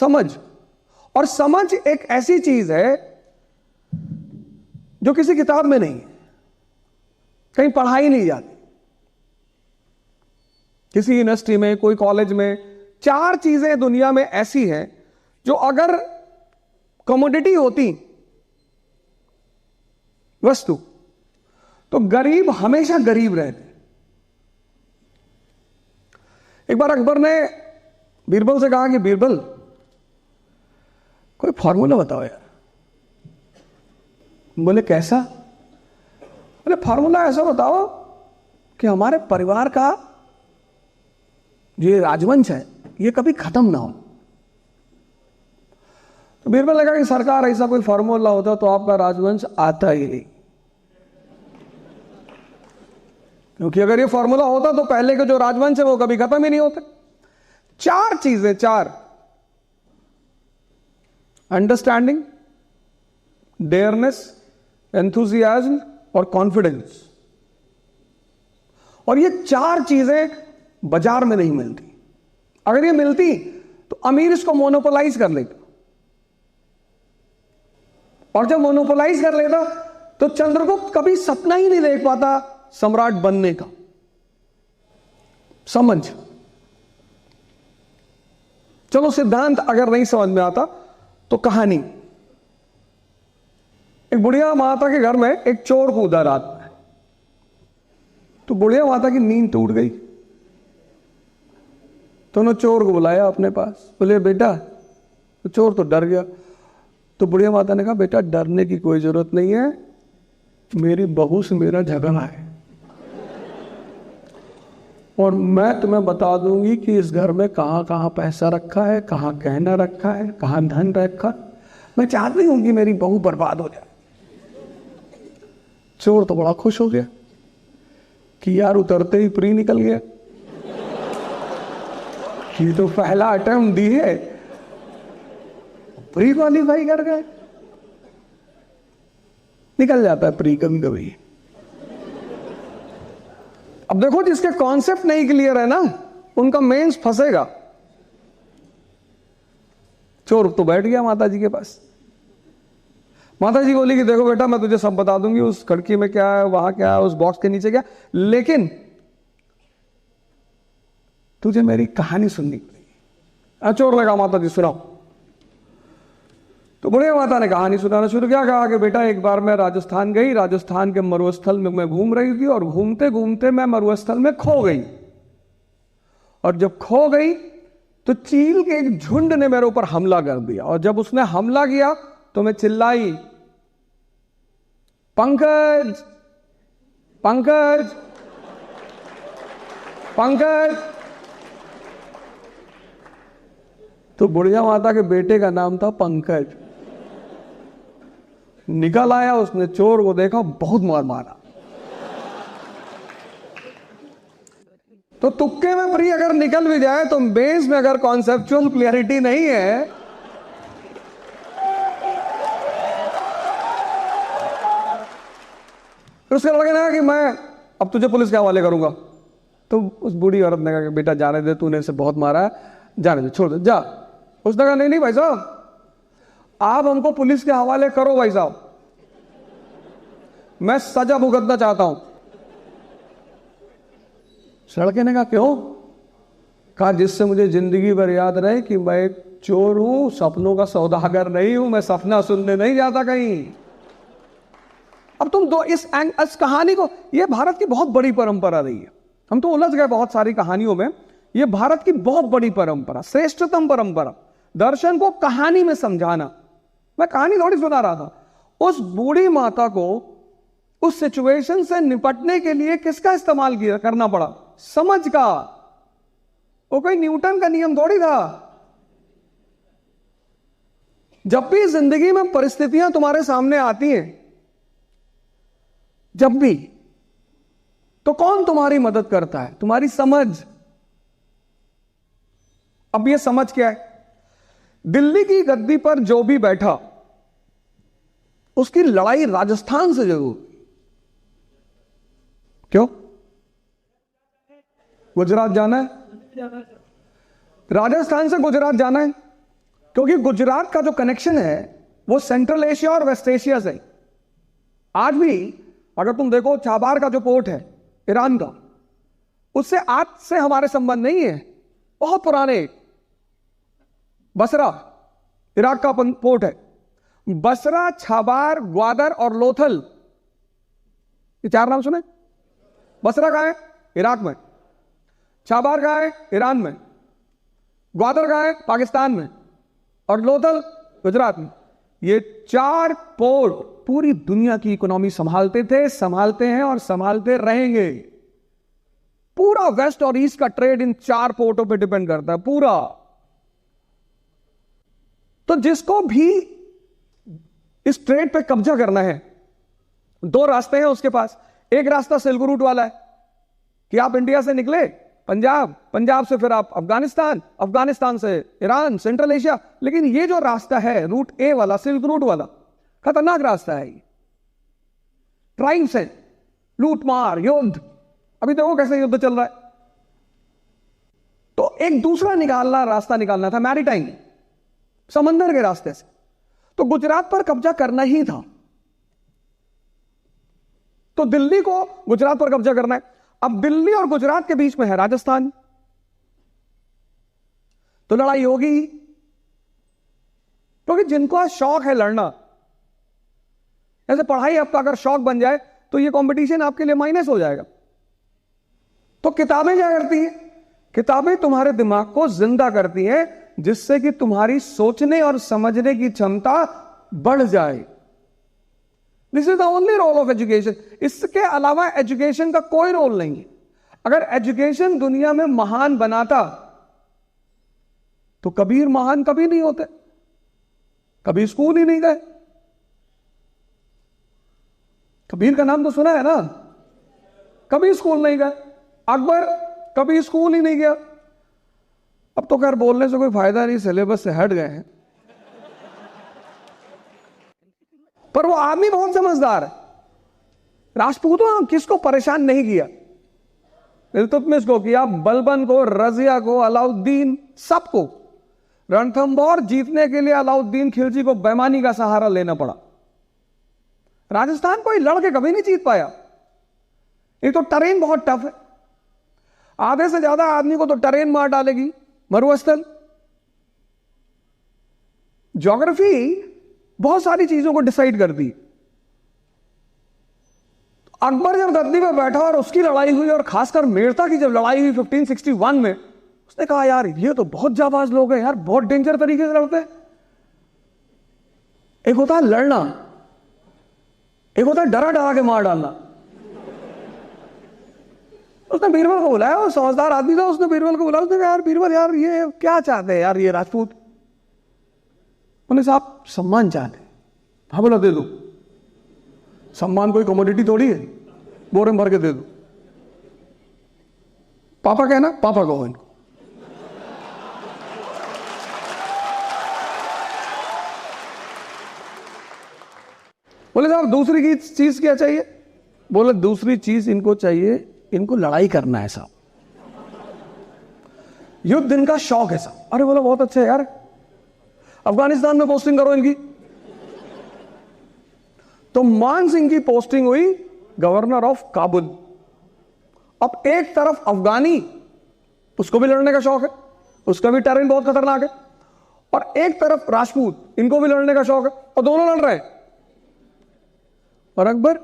समझ। और समझ एक ऐसी चीज है जो किसी किताब में नहीं है, कहीं पढ़ाई नहीं जाती। किसी यूनिवर्सिटी में, कोई कॉलेज में 4 चीजें दुनिया में ऐसी हैं जो अगर कमोडिटी होती, वस्तु, तो गरीब हमेशा गरीब रहते। एक बार अकबर ने बीरबल से कहा कि बीरबल, कोई फॉर्मूला बताओ यार। बोले कैसा? बोले फॉर्मूला ऐसा बताओ कि हमारे परिवार का जो ये राजवंश है ये कभी खत्म ना हो। तो बीरबल ने कहा कि सरकार ऐसा कोई फॉर्मूला होता तो आपका राजवंश आता ही नहीं, क्योंकि अगर ये फॉर्मूला होता तो पहले के जो राजवंश है वो कभी खत्म ही नहीं होते। 4 चीजें, 4: अंडरस्टैंडिंग, डेयरनेस, एंथुजियाज्म और कॉन्फिडेंस। और ये 4 चीजें बाजार में नहीं मिलती। अगर ये मिलती तो अमीर इसको मोनोपोलाइज कर लेता, और जब मोनोपोलाइज कर लेता तो चंद्रगुप्त कभी सपना ही नहीं देख पाता सम्राट बनने का। समझ। चलो सिद्धांत अगर नहीं समझ में आता तो कहानी। एक बुढ़िया माता के घर में एक चोर कूदा रात में, तो बुढ़िया माता की नींद टूट गई। तो उन्होंने चोर को बुलाया अपने पास। बोले बेटा, तो चोर तो डर गया। तो बुढ़िया माता ने कहा बेटा डरने की कोई जरूरत नहीं है, मेरी बहू से मेरा झगड़ा है और मैं तुम्हें बता दूंगी कि इस घर में कहां कहां पैसा रखा है, कहां गहना रखा है, कहां धन रखा। मैं चाहती हूं कि मेरी बहू बर्बाद हो जाए। चोर तो बड़ा खुश हो गया कि यार उतरते ही प्री निकल गया, ये तो पहला अटेम्प्ट दी है, प्री क्वालीफाई कर गए। निकल जाता है प्री कभी कभी। अब देखो जिसके कॉन्सेप्ट नहीं क्लियर है ना, उनका मेंस फंसेगा। चोर तो बैठ गया माता जी के पास। माता जी बोली कि देखो बेटा मैं तुझे सब बता दूंगी, उस खिड़की में क्या है, वहां क्या है, उस बॉक्स के नीचे क्या, लेकिन तुझे मेरी कहानी सुननी पड़ेगी। चोर ने कहा माता जी सुनाओ। तो बुढ़िया माता ने कहानी सुनाना शुरू किया। कहा कि बेटा एक बार मैं राजस्थान गई, राजस्थान के मरुस्थल में मैं घूम रही थी और घूमते घूमते मैं मरुस्थल में खो गई। और जब खो गई तो चील के एक झुंड ने मेरे ऊपर हमला कर दिया, और जब उसने हमला किया तो मैं चिल्लाई पंकज पंकज पंकज। तो बुढ़िया माता के बेटे का नाम था पंकज। निकल आया, उसने चोर को देखा, बहुत मार मारा। तो तुक्के में प्री अगर निकल भी जाए तो बेस में अगर कॉन्सेप्चुअल क्लियरिटी नहीं है फिर उसके लड़के ने कहा कि मैं अब तुझे पुलिस के हवाले करूंगा। तो उस बूढ़ी औरत ने कहा कि बेटा जाने दे, तूने इसे बहुत मारा है, जाने दे, छोड़ दे, जा। उसने कहा नहीं नहीं भाई साहब, आप हमको पुलिस के हवाले करो भाई साहब, मैं सजा भुगतना चाहता हूं। लड़के ने कहा क्यों? कहा जिससे मुझे जिंदगी भर याद रहे कि मैं एक चोर हूं, सपनों का सौदागर नहीं हूं, मैं सपना सुनने नहीं जाता कहीं। अब तुम दो इस कहानी को, यह भारत की बहुत बड़ी परंपरा रही है। हम तो उलझ गए बहुत सारी कहानियों में। यह भारत की बहुत बड़ी परंपरा, श्रेष्ठतम परंपरा, दर्शन को कहानी में समझाना। मैं कहानी थोड़ी सुना रहा था। उस बूढ़ी माता को उस सिचुएशन से निपटने के लिए किसका इस्तेमाल करना पड़ा? समझ का। वो कोई न्यूटन का नियम थोड़ी था। जब भी जिंदगी में परिस्थितियां तुम्हारे सामने आती हैं, जब भी, तो कौन तुम्हारी मदद करता है? तुम्हारी समझ। अब यह समझ क्या है? दिल्ली की गद्दी पर जो भी बैठा उसकी लड़ाई राजस्थान से जरूर। क्यों? गुजरात जाना है, राजस्थान से गुजरात जाना है, क्योंकि गुजरात का जो कनेक्शन है वो सेंट्रल एशिया और वेस्ट एशिया से। आज भी अगर तुम देखो चाबार का जो पोर्ट है ईरान का, उससे आज से हमारे संबंध नहीं है, बहुत पुराने। बसरा इराक का पोर्ट है। बसरा, छाबार, ग्वादर और लोथल, ये 4 नाम सुने। बसरा कहां है? इराक में। छाबार कहां है? ईरान में। ग्वादर कहां है? पाकिस्तान में। और लोथल गुजरात में। ये 4 पोर्ट पूरी दुनिया की इकोनॉमी संभालते थे, संभालते हैं और संभालते रहेंगे। पूरा वेस्ट और ईस्ट का ट्रेड इन 4 पोर्टों पे डिपेंड करता है, पूरा। तो जिसको भी इस ट्रेड पे कब्जा करना है, 2 रास्ते हैं उसके पास। एक रास्ता सिल्क रूट वाला है कि आप इंडिया से निकले पंजाब, पंजाब से फिर आप अफगानिस्तान, अफगानिस्तान से ईरान, सेंट्रल एशिया। लेकिन ये जो रास्ता है रूट ए वाला, सिल्क रूट वाला, खतरनाक रास्ता है। ट्राइब्स है, लूटमार, युद्ध। अभी देखो कैसे युद्ध चल रहा है। तो एक दूसरा रास्ता निकालना था, मैरीटाइम, समंदर के रास्ते से। तो गुजरात पर कब्जा करना ही था। तो दिल्ली को गुजरात पर कब्जा करना है। अब दिल्ली और गुजरात के बीच में है राजस्थान, तो लड़ाई होगी। क्योंकि जिनको शौक है लड़ना, जैसे पढ़ाई आपका अगर शौक बन जाए तो ये कंपटीशन आपके लिए माइनस हो जाएगा। तो किताबें क्या करती हैं? किताबें तुम्हारे दिमाग को जिंदा करती हैं, जिससे कि तुम्हारी सोचने और समझने की क्षमता बढ़ जाए। This is the only role of education. इसके अलावा एजुकेशन का कोई रोल नहीं है। अगर एजुकेशन दुनिया में महान बनाता तो कबीर महान कभी नहीं होते, कभी स्कूल ही नहीं गए। कबीर का नाम तो सुना है ना, कभी स्कूल नहीं गए। अकबर कभी स्कूल ही नहीं गया। अब तो खैर बोलने से कोई फायदा नहीं, सिलेबस से हट गए हैं। पर वो आदमी बहुत समझदार है। राजपूतों किसको परेशान नहीं किया? इल्तुतमिश को किया, बलबन को, रजिया को, अलाउद्दीन, सबको। रणथंभौर जीतने के लिए अलाउद्दीन खिलजी को बेईमानी का सहारा लेना पड़ा। राजस्थान कोई लड़के कभी नहीं जीत पाया। एक तो टरेन बहुत टफ है, आधे से ज्यादा आदमी को तो टरेन मार डालेगी, मरुस्थल। ज्योग्राफी बहुत सारी चीजों को डिसाइड करती। अकबर जब गद्दी पे बैठा और उसकी लड़ाई हुई, और खासकर मेड़ता की जब लड़ाई हुई 1561 में, उसने कहा यार ये तो बहुत जाबाज लोग हैं यार, बहुत डेंजर तरीके से लड़ते हैं। एक होता है लड़ना, एक होता है डरा डरा के मार डालना। उसने बीरबल को बुलाया, वो समझदार आदमी था, उसने बीरबल को बुलाया। उसने कहा यार बीरबल, यार ये क्या चाहते हैं यार ये राजपूत? बोले साहब सम्मान चाहते। हाँ बोला दे दो। सम्मान कोई कमोडिटी थोड़ी है, बोरे में भर के दे दो। पापा कहना, पापा कहो इनको। बोले साहब दूसरी चीज क्या चाहिए? बोले दूसरी चीज इनको चाहिए, इनको लड़ाई करना है साहब, युद्ध इनका शौक है साहब। अरे बोला बहुत अच्छा है यार, अफगानिस्तान में पोस्टिंग करो इनकी। तो मान सिंह की पोस्टिंग हुई गवर्नर ऑफ काबुल। अब एक तरफ अफगानी, उसको भी लड़ने का शौक है, उसका भी टेरेन बहुत खतरनाक है, और एक तरफ राजपूत, इनको भी लड़ने का शौक है, और दोनों लड़ रहे हैं। और अकबर